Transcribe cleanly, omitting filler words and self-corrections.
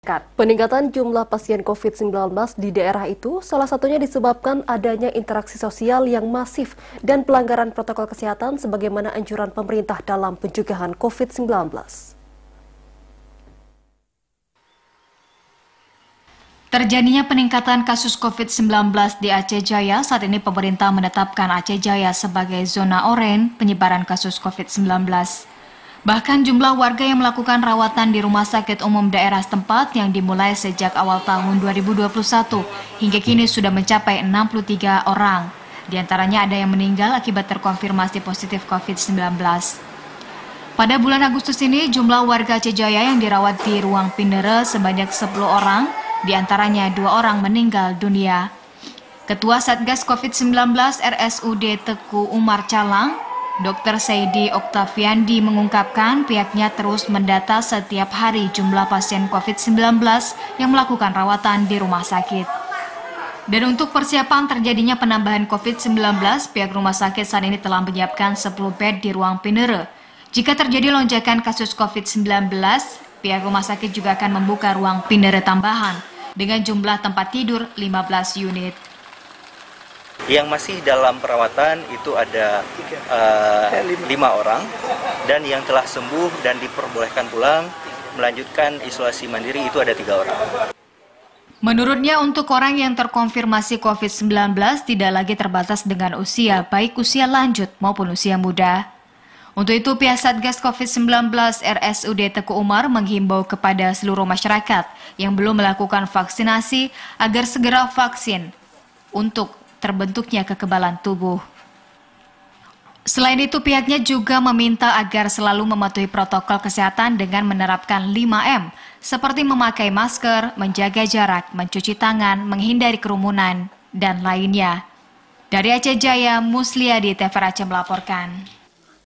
Peningkatan jumlah pasien COVID-19 di daerah itu salah satunya disebabkan adanya interaksi sosial yang masif dan pelanggaran protokol kesehatan sebagaimana anjuran pemerintah dalam pencegahan COVID-19. Terjadinya peningkatan kasus COVID-19 di Aceh Jaya, saat ini pemerintah menetapkan Aceh Jaya sebagai zona oranye penyebaran kasus COVID-19. Bahkan jumlah warga yang melakukan rawatan di rumah sakit umum daerah setempat yang dimulai sejak awal tahun 2021 hingga kini sudah mencapai 63 orang. Di antaranya ada yang meninggal akibat terkonfirmasi positif COVID-19. Pada bulan Agustus ini, jumlah warga Aceh Jaya yang dirawat di ruang Pinere sebanyak 10 orang, di antaranya 2 orang meninggal dunia. Ketua Satgas COVID-19 RSUD Teku Umar Calang, Dr. Saidi Oktaviandi mengungkapkan pihaknya terus mendata setiap hari jumlah pasien COVID-19 yang melakukan rawatan di rumah sakit. Dan untuk persiapan terjadinya penambahan COVID-19, pihak rumah sakit saat ini telah menyiapkan 10 bed di ruang Pinere. Jika terjadi lonjakan kasus COVID-19, pihak rumah sakit juga akan membuka ruang Pinere tambahan dengan jumlah tempat tidur 15 unit. Yang masih dalam perawatan itu ada 5 orang, dan yang telah sembuh dan diperbolehkan pulang melanjutkan isolasi mandiri itu ada 3 orang. Menurutnya, untuk orang yang terkonfirmasi COVID-19 tidak lagi terbatas dengan usia, baik usia lanjut maupun usia muda. Untuk itu, pihak Satgas COVID-19 RSUD Teku Umar menghimbau kepada seluruh masyarakat yang belum melakukan vaksinasi agar segera vaksin untuk terbentuknya kekebalan tubuh. Selain itu, pihaknya juga meminta agar selalu mematuhi protokol kesehatan dengan menerapkan 5M, seperti memakai masker, menjaga jarak, mencuci tangan, menghindari kerumunan, dan lainnya. Dari Aceh Jaya, Musliadi, TVRI Aceh melaporkan.